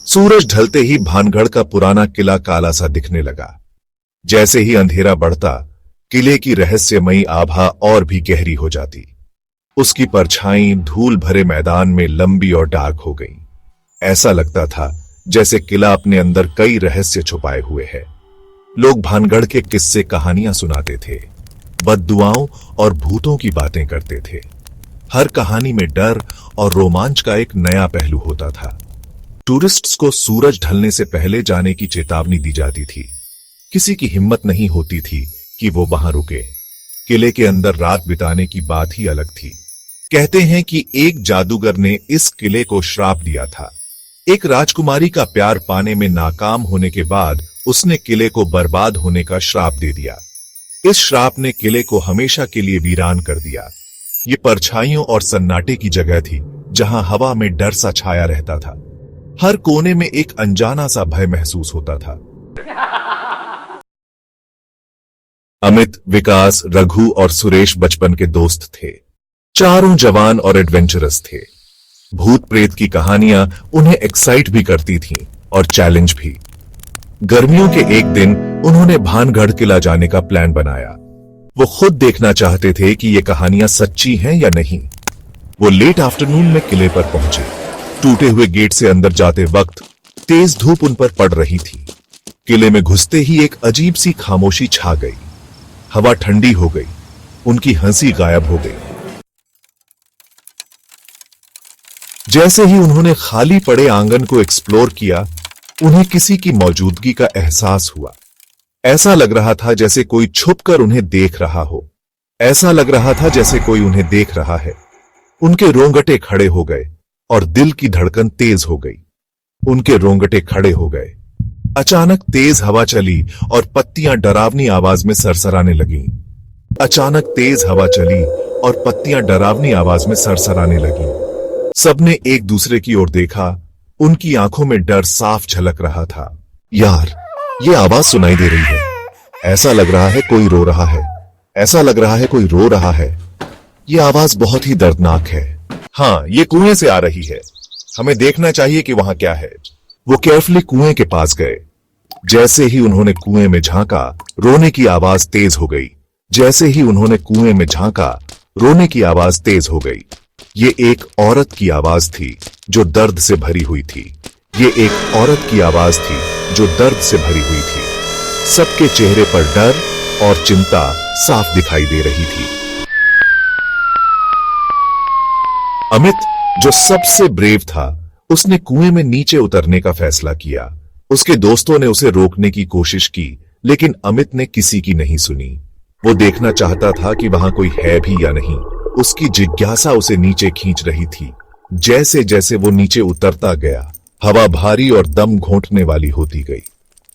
सूरज ढलते ही भानगढ़ का पुराना किला काला सा दिखने लगा। जैसे ही अंधेरा बढ़ता, किले की रहस्यमयी आभा और भी गहरी हो जाती। उसकी परछाई धूल भरे मैदान में लंबी और डार्क हो गई। ऐसा लगता था जैसे किला अपने अंदर कई रहस्य छुपाए हुए है। लोग भानगढ़ के किस्से कहानियां सुनाते थे, बद्दुआओं और भूतों की बातें करते थे। हर कहानी में डर और रोमांच का एक नया पहलू होता था। टूरिस्ट्स को सूरज ढलने से पहले जाने की चेतावनी दी जाती थी। किसी की हिम्मत नहीं होती थी कि वो वहां रुके। किले के अंदर रात बिताने की बात ही अलग थी। कहते हैं कि एक जादूगर ने इस किले को श्राप दिया था। एक राजकुमारी का प्यार पाने में नाकाम होने के बाद उसने किले को बर्बाद होने का श्राप दे दिया। इस श्राप ने किले को हमेशा के लिए वीरान कर दिया। ये परछाइयों और सन्नाटे की जगह थी जहां हवा में डर सा छाया रहता था। हर कोने में एक अनजाना सा भय महसूस होता था। अमित, विकास, रघु और सुरेश बचपन के दोस्त थे। चारों जवान और एडवेंचरस थे। भूत प्रेत की कहानियां उन्हें एक्साइट भी करती थीं और चैलेंज भी। गर्मियों के एक दिन उन्होंने भानगढ़ किला जाने का प्लान बनाया। वो खुद देखना चाहते थे कि ये कहानियां सच्ची हैं या नहीं। वो लेट आफ्टरनून में किले पर पहुंचे। टूटे हुए गेट से अंदर जाते वक्त तेज धूप उन पर पड़ रही थी। किले में घुसते ही एक अजीब सी खामोशी छा गई। हवा ठंडी हो गई। उनकी हंसी गायब हो गई। जैसे ही उन्होंने खाली पड़े आंगन को एक्सप्लोर किया, उन्हें किसी की मौजूदगी का एहसास हुआ। ऐसा लग रहा था जैसे कोई छुपकर उन्हें देख रहा हो। ऐसा लग रहा था जैसे कोई उन्हें देख रहा है। उनके रोंगटे खड़े हो गए और दिल की धड़कन तेज हो गई। उनके रोंगटे खड़े हो गए। अचानक तेज हवा चली और पत्तियां डरावनी आवाज में सरसराने लगीं। अचानक तेज हवा चली और पत्तियां डरावनी आवाज में सरसराने लगीं। सबने एक दूसरे की ओर देखा। उनकी आंखों में डर साफ झलक रहा था। यार, ये आवाज सुनाई दे रही है। ऐसा लग रहा है कोई रो रहा है। ऐसा लग रहा है कोई रो रहा है। ये आवाज बहुत ही दर्दनाक है। हाँ, ये कुएं से आ रही है। हमें देखना चाहिए कि वहां क्या है। वो केयरफुली कुएं के पास गए। जैसे ही उन्होंने कुएं में झांका, रोने की आवाज तेज हो गई। जैसे ही उन्होंने कुएं में झांका, रोने की आवाज तेज हो गई। ये एक औरत की आवाज थी जो दर्द से भरी हुई थी। ये एक औरत की आवाज थी जो दर्द से भरी हुई थी। सबके चेहरे पर डर और चिंता साफ दिखाई दे रही थी। अमित, जो सबसे ब्रेव था, उसने कुएं में नीचे उतरने का फैसला किया। उसके दोस्तों ने उसे रोकने की कोशिश की, लेकिन अमित ने किसी की नहीं सुनी। वो देखना चाहता था कि वहां कोई है भी या नहीं। उसकी जिज्ञासा उसे नीचे खींच रही थी। जैसे जैसे वो नीचे उतरता गया, हवा भारी और दम घोंटने वाली होती गई।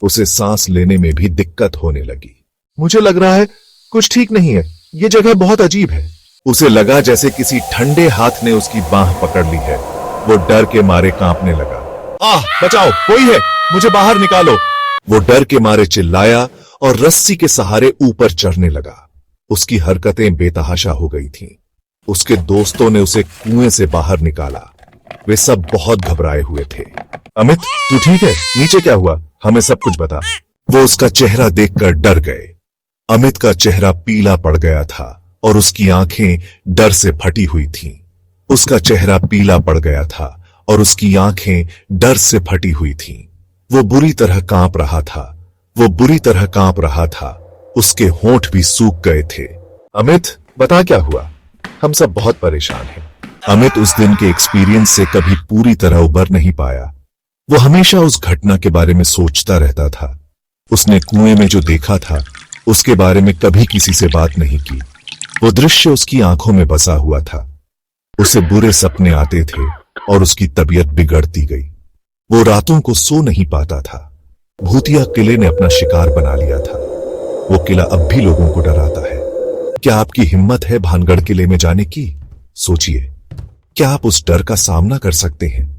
उसे सांस लेने में भी दिक्कत होने लगी। मुझे लग रहा है कुछ ठीक नहीं है। ये जगह बहुत अजीब है। उसे लगा जैसे किसी ठंडे हाथ ने उसकी बांह पकड़ ली है। वो डर के मारे कांपने लगा। आह, बचाओ, कोई है, मुझे बाहर निकालो। वो डर के मारे चिल्लाया और रस्सी के सहारे ऊपर चढ़ने लगा। उसकी हरकतें बेतहाशा हो गई थीं। उसके दोस्तों ने उसे कुएं से बाहर निकाला। वे सब बहुत घबराए हुए थे। अमित, तू ठीक है? नीचे क्या हुआ? हमें सब कुछ बता। वो उसका चेहरा देखकर डर गए। अमित का चेहरा पीला पड़ गया था और उसकी आंखें डर से फटी हुई थीं। उसका चेहरा पीला पड़ गया था और उसकी आंखें डर से फटी हुई थीं। वो बुरी तरह कांप रहा था। वो बुरी तरह कांप रहा था। उसके होंठ भी सूख गए थे। अमित, बता क्या हुआ? हम सब बहुत परेशान हैं। अमित उस दिन के एक्सपीरियंस से कभी पूरी तरह उबर नहीं पाया। वो हमेशा उस घटना के बारे में सोचता रहता था। उसने कुएं में जो देखा था, उसके बारे में कभी किसी से बात नहीं की। वो दृश्य उसकी आंखों में बसा हुआ था। उसे बुरे सपने आते थे और उसकी तबीयत बिगड़ती गई। वो रातों को सो नहीं पाता था। भूतिया किले ने अपना शिकार बना लिया था। वो किला अब भी लोगों को डराता है। क्या आपकी हिम्मत है भानगढ़ किले में जाने की? सोचिए, क्या आप उस डर का सामना कर सकते हैं?